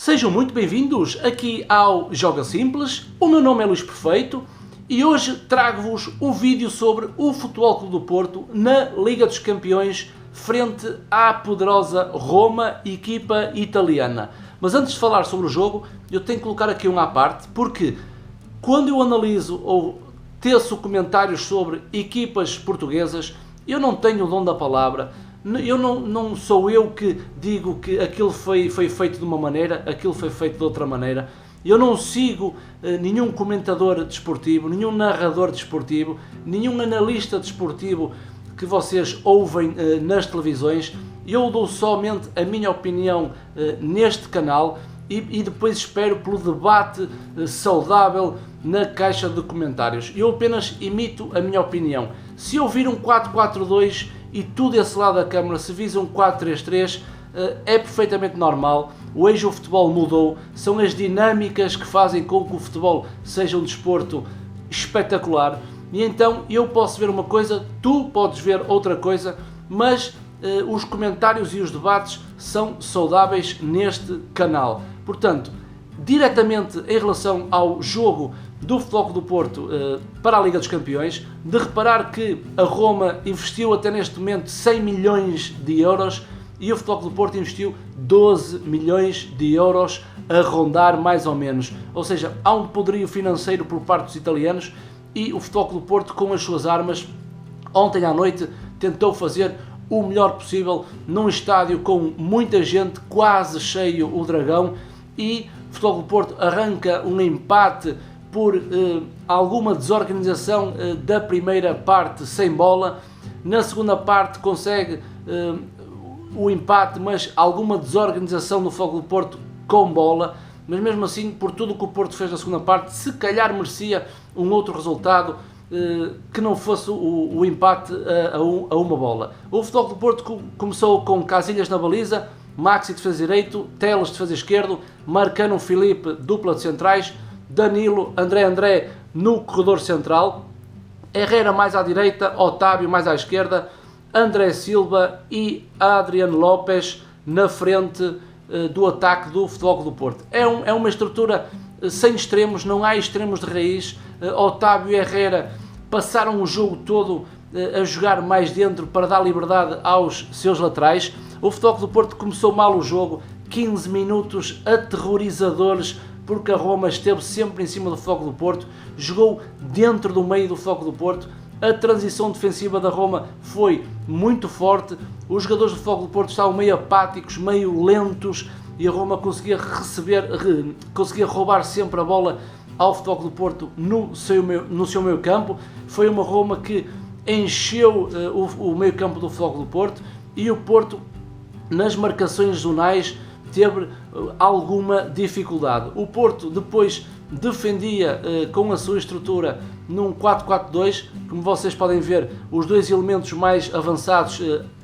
Sejam muito bem-vindos aqui ao Joga Simples. O meu nome é Luís Perfeito e hoje trago-vos um vídeo sobre o Futebol Clube do Porto na Liga dos Campeões frente à poderosa Roma, equipa italiana. Mas antes de falar sobre o jogo, eu tenho que colocar aqui um à parte, porque quando eu analiso ou teço comentários sobre equipas portuguesas, eu não tenho o dom da palavra. Não sou eu que digo que aquilo foi feito de uma maneira, aquilo foi feito de outra maneira. Eu não sigo nenhum comentador desportivo, nenhum narrador desportivo, nenhum analista desportivo que vocês ouvem nas televisões. Eu dou somente a minha opinião neste canal e depois espero pelo debate saudável na caixa de comentários. Eu apenas imito a minha opinião. Se eu vir um 4-4-2 e tudo esse lado da câmara se visa um 4-3-3, é perfeitamente normal. Hoje o futebol mudou, são as dinâmicas que fazem com que o futebol seja um desporto espetacular, e então eu posso ver uma coisa, tu podes ver outra coisa, mas os comentários e os debates são saudáveis neste canal. Portanto, diretamente em relação ao jogo do Futebol Clube do Porto para a Liga dos Campeões, de reparar que a Roma investiu até neste momento 100 milhões de euros e o Futebol Clube do Porto investiu 12 milhões de euros a rondar mais ou menos. Ou seja, há um poderio financeiro por parte dos italianos e o Futebol Clube do Porto, com as suas armas, ontem à noite tentou fazer o melhor possível num estádio com muita gente, quase cheio o Dragão, e o Futebol Clube do Porto arranca um empate por alguma desorganização da primeira parte sem bola. Na segunda parte consegue o empate, mas alguma desorganização do Futebol Clube do Porto com bola. Mas mesmo assim, por tudo o que o Porto fez na segunda parte, se calhar merecia um outro resultado que não fosse o empate a uma bola. O Futebol Clube do Porto começou com Casillas na baliza, Maxi defesa direito, Teles defesa esquerdo, Marcano, Filipe dupla de centrais, Danilo, André no corredor central, Herrera mais à direita, Otávio mais à esquerda, André Silva e Adrian Lopes na frente do ataque do Futebol Clube do Porto. É uma estrutura sem extremos, não há extremos de raiz. Otávio e Herrera passaram o jogo todo a jogar mais dentro para dar liberdade aos seus laterais. O Futebol Clube do Porto começou mal o jogo, 15 minutos aterrorizadores, porque a Roma esteve sempre em cima do Futebol Clube do Porto, jogou dentro do meio do Futebol Clube do Porto. A transição defensiva da Roma foi muito forte, os jogadores do Futebol Clube do Porto estavam meio apáticos, meio lentos, e a Roma conseguia roubar sempre a bola ao Futebol Clube do Porto no seu meio campo. Foi uma Roma que encheu o meio campo do Futebol Clube do Porto, e o Porto nas marcações zonais teve alguma dificuldade. O Porto depois defendia com a sua estrutura num 4-4-2, como vocês podem ver, os dois elementos mais avançados,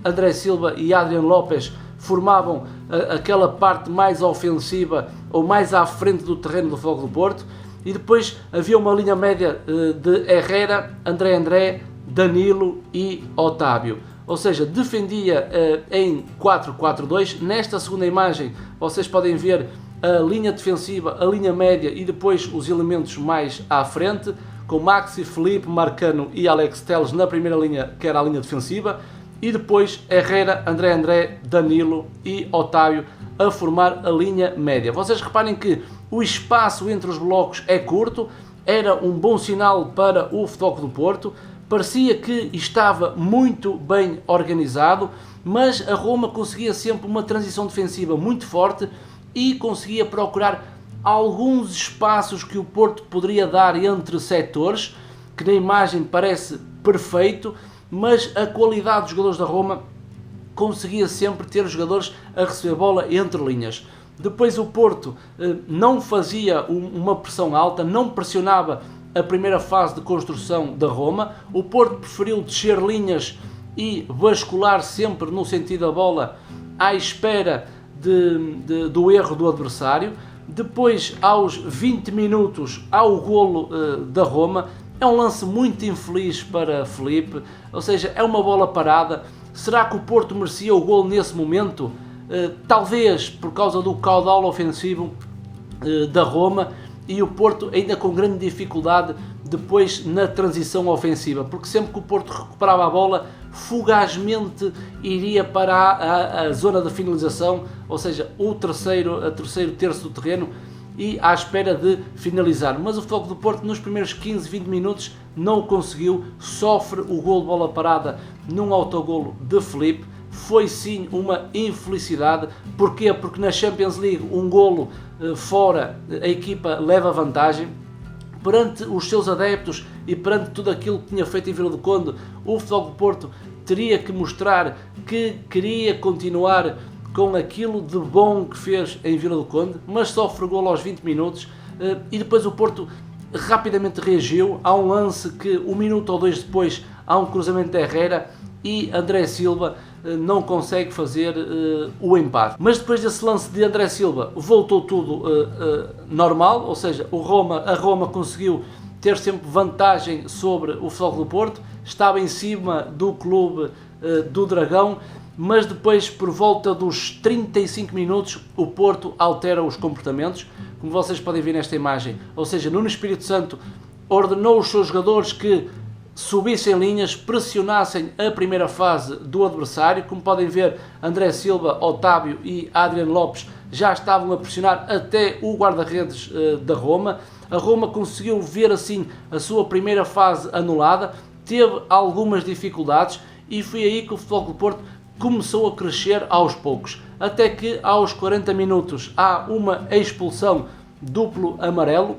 André Silva e Adrian Lopes, formavam aquela parte mais ofensiva ou mais à frente do terreno do Futebol Clube do Porto, e depois havia uma linha média de Herrera, André, Danilo e Otávio. Ou seja, defendia em 4-4-2. Nesta segunda imagem vocês podem ver a linha defensiva, a linha média e depois os elementos mais à frente, com Maxi, Filipe, Marcano e Alex Teles na primeira linha, que era a linha defensiva, e depois Herrera, André, Danilo e Otávio a formar a linha média. Vocês reparem que o espaço entre os blocos é curto, era um bom sinal para o Futebol Clube do Porto. Parecia que estava muito bem organizado, mas a Roma conseguia sempre uma transição defensiva muito forte e conseguia procurar alguns espaços que o Porto poderia dar entre setores, que na imagem parece perfeito, mas a qualidade dos jogadores da Roma conseguia sempre ter os jogadores a receber bola entre linhas. Depois o Porto não fazia uma pressão alta, não pressionava a primeira fase de construção da Roma. O Porto preferiu descer linhas e bascular sempre no sentido da bola à espera do erro do adversário. Depois, aos 20 minutos, há o golo da Roma. É um lance muito infeliz para Filipe, ou seja, é uma bola parada. Será que o Porto merecia o golo nesse momento? talvez por causa do caudal ofensivo da Roma, e o Porto ainda com grande dificuldade depois na transição ofensiva, porque sempre que o Porto recuperava a bola, fugazmente iria para a zona de finalização, ou seja, o terceiro terço do terreno, e à espera de finalizar. Mas o Futebol Clube do Porto nos primeiros 15, 20 minutos não o conseguiu, sofre o golo de bola parada num autogolo de Felipe. Foi sim uma infelicidade. Porquê? Porque na Champions League um golo fora, a equipa leva vantagem. Perante os seus adeptos e perante tudo aquilo que tinha feito em Vila do Conde, o Futebol Clube do Porto teria que mostrar que queria continuar com aquilo de bom que fez em Vila do Conde, mas sofre golo aos 20 minutos e depois o Porto rapidamente reagiu. Há um lance que um minuto ou dois depois há um cruzamento de Herrera e André Silva não consegue fazer o empate. Mas depois desse lance de André Silva voltou tudo normal, ou seja, a Roma conseguiu ter sempre vantagem sobre o Futebol Clube do Porto, estava em cima do clube do Dragão, mas depois, por volta dos 35 minutos, o Porto altera os comportamentos, como vocês podem ver nesta imagem. Ou seja, Nuno Espírito Santo ordenou os seus jogadores que subissem linhas, pressionassem a primeira fase do adversário. Como podem ver, André Silva, Otávio e Adriano Lopes já estavam a pressionar até o guarda-redes da Roma. A Roma conseguiu ver assim a sua primeira fase anulada, teve algumas dificuldades e foi aí que o Futebol Clube do Porto começou a crescer aos poucos, até que aos 40 minutos há uma expulsão duplo amarelo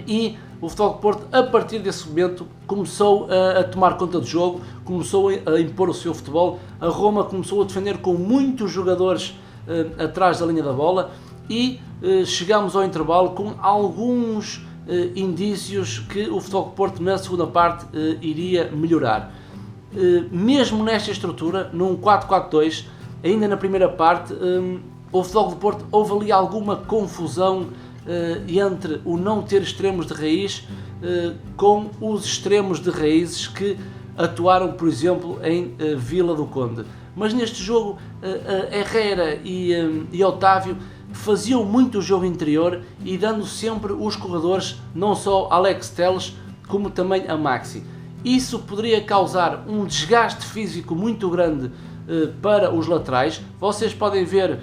e o Futebol Clube do Porto, a partir desse momento, começou a tomar conta do jogo, começou a impor o seu futebol. A Roma começou a defender com muitos jogadores atrás da linha da bola e chegámos ao intervalo com alguns indícios que o Futebol Clube do Porto na segunda parte iria melhorar. Mesmo nesta estrutura, num 4-4-2, ainda na primeira parte, o Futebol Clube do Porto houve ali alguma confusão entre o não ter extremos de raiz com os extremos de raízes que atuaram, por exemplo, em Vila do Conde. Mas neste jogo, Herrera e Otávio faziam muito o jogo interior e dando sempre os corredores, não só Alex Telles, como também a Maxi. Isso poderia causar um desgaste físico muito grande para os laterais. Vocês podem ver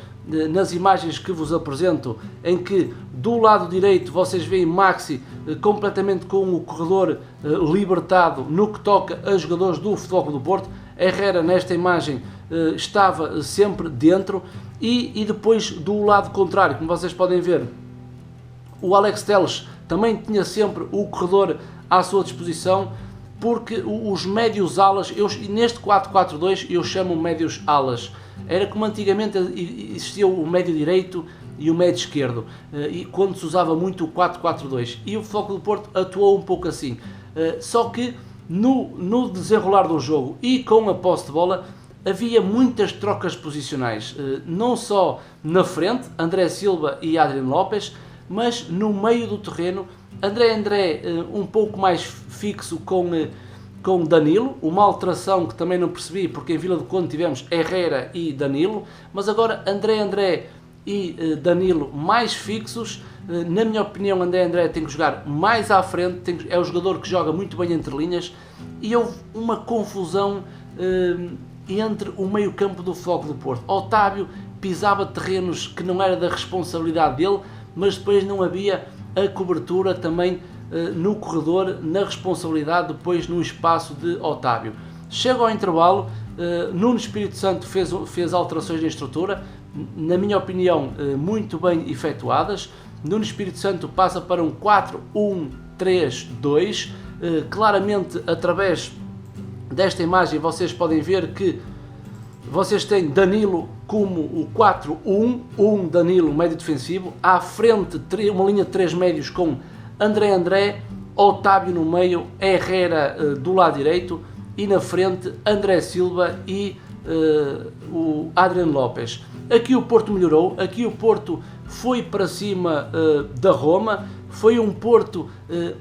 nas imagens que vos apresento, em que do lado direito vocês veem Maxi completamente com o corredor libertado no que toca a jogadores do Futebol Clube do Porto. Herrera nesta imagem estava sempre dentro e depois do lado contrário, como vocês podem ver, o Alex Telles também tinha sempre o corredor à sua disposição, porque os médios alas, neste 4-4-2 eu chamo médios alas, era como antigamente existia o médio direito e o médio esquerdo, e quando se usava muito o 4-4-2, e o Futebol Clube do Porto atuou um pouco assim, só que no desenrolar do jogo e com a posse de bola havia muitas trocas posicionais, não só na frente, André Silva e Adriano Lopes, mas no meio do terreno, André um pouco mais fixo com Danilo, uma alteração que também não percebi, porque em Vila do Conde tivemos Herrera e Danilo, mas agora André e Danilo mais fixos. Na minha opinião, André tem que jogar mais à frente, é o jogador que joga muito bem entre linhas, e houve uma confusão entre o meio campo do Futebol Clube do Porto. Otávio pisava terrenos que não era da responsabilidade dele, mas depois não havia a cobertura também no corredor, na responsabilidade depois no espaço de Otávio. Chega ao intervalo, Nuno Espírito Santo fez alterações na estrutura, na minha opinião muito bem efetuadas. Nuno Espírito Santo passa para um 4-1-3-2, claramente através desta imagem vocês podem ver que vocês têm Danilo como o 4-1, Danilo médio defensivo, à frente uma linha de 3 médios com André, Otávio no meio, Herrera do lado direito e na frente André Silva e o Adriano Lopes. Aqui o Porto melhorou, aqui o Porto foi para cima da Roma, foi um Porto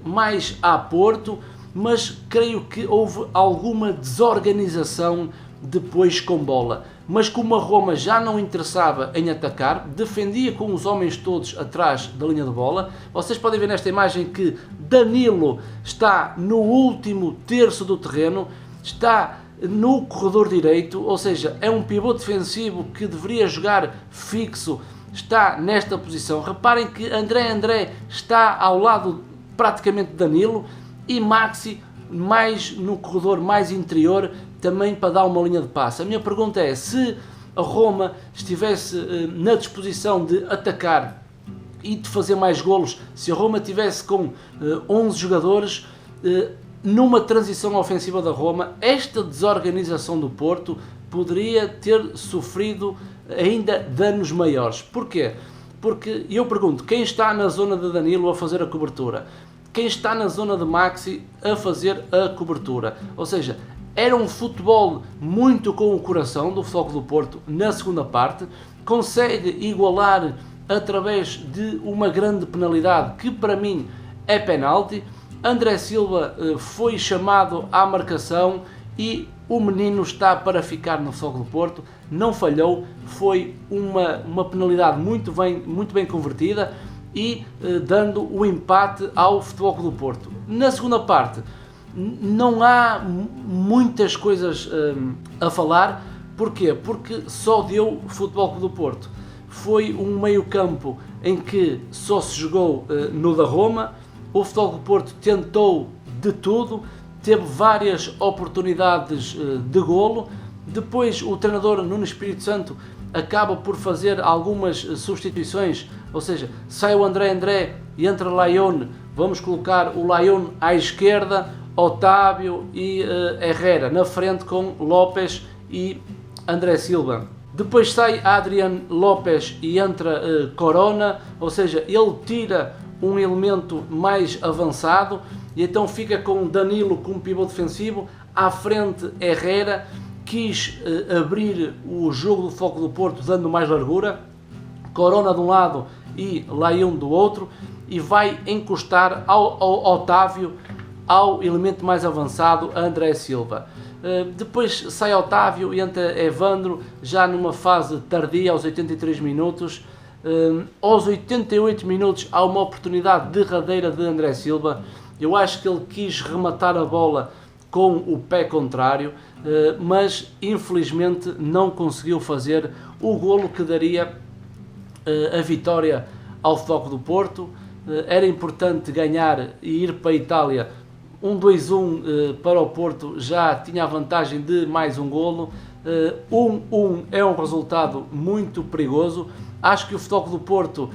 mais a Porto, mas creio que houve alguma desorganização depois com bola. Mas como a Roma já não interessava em atacar, defendia com os homens todos atrás da linha de bola. Vocês podem ver nesta imagem que Danilo está no último terço do terreno, está no corredor direito, ou seja, é um pivô defensivo que deveria jogar fixo, está nesta posição. Reparem que André está ao lado praticamente de Danilo e Maxi mais no corredor mais interior, também para dar uma linha de passe. A minha pergunta é, se a Roma estivesse na disposição de atacar e de fazer mais golos, se a Roma tivesse com 11 jogadores, numa transição ofensiva da Roma, esta desorganização do Porto poderia ter sofrido ainda danos maiores. Porquê? Porque eu pergunto, quem está na zona de Danilo a fazer a cobertura? Quem está na zona de Maxi a fazer a cobertura? Ou seja, era um futebol muito com o coração do Futebol Clube do Porto na segunda parte, consegue igualar através de uma grande penalidade que para mim é penalti. André Silva foi chamado à marcação e o menino está para ficar no Futebol Clube do Porto, não falhou, foi uma penalidade muito bem convertida e dando o empate ao Futebol Clube do Porto. Na segunda parte não há muitas coisas a falar. Porquê? Porque só deu Futebol Clube do Porto. Foi um meio campo em que só se jogou no da Roma. O Futebol Clube do Porto tentou de tudo, teve várias oportunidades de golo. Depois o treinador Nuno Espírito Santo acaba por fazer algumas substituições, ou seja, sai o André e entra Laione. Vamos colocar o Laione à esquerda, Otávio e Herrera na frente com Lopes e André Silva. Depois sai Adrian Lopes e entra Corona, ou seja, ele tira um elemento mais avançado e então fica com Danilo como pivô defensivo, à frente Herrera, quis abrir o jogo do Futebol Clube do Porto dando mais largura, Corona de um lado e Laione do outro, e vai encostar ao Otávio, ao elemento mais avançado, André Silva. Depois sai Otávio e entra Evandro, já numa fase tardia, aos 83 minutos. Aos 88 minutos há uma oportunidade derradeira de André Silva. Eu acho que ele quis rematar a bola com o pé contrário, mas infelizmente não conseguiu fazer o golo que daria a vitória ao Futebol Clube do Porto. Era importante ganhar e ir para a Itália. 2-1 para o Porto já tinha a vantagem de mais um golo. 1-1 é um resultado muito perigoso. Acho que o Futebol Clube do Porto,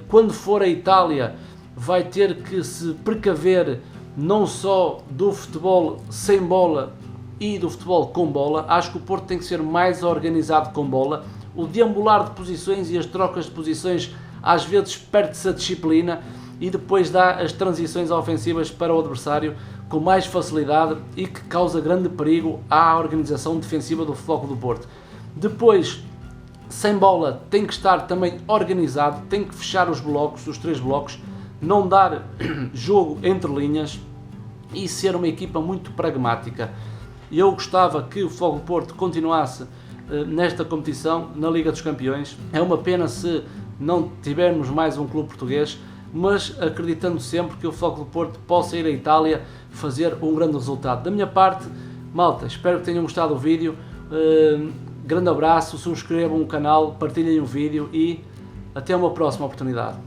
quando for à Itália, vai ter que se precaver não só do futebol sem bola e do futebol com bola. Acho que o Porto tem que ser mais organizado com bola. O deambular de posições e as trocas de posições às vezes perde-se a disciplina e depois dá as transições ofensivas para o adversário com mais facilidade e que causa grande perigo à organização defensiva do Futebol Clube do Porto. Depois, sem bola, tem que estar também organizado, tem que fechar os blocos, os 3 blocos, não dar jogo entre linhas e ser uma equipa muito pragmática. Eu gostava que o Futebol Clube do Porto continuasse nesta competição, na Liga dos Campeões. É uma pena se não tivermos mais um clube português, mas acreditando sempre que o Futebol Clube do Porto possa ir à Itália fazer um grande resultado. Da minha parte, malta, espero que tenham gostado do vídeo. Grande abraço, subscrevam o canal, partilhem o vídeo e até uma próxima oportunidade.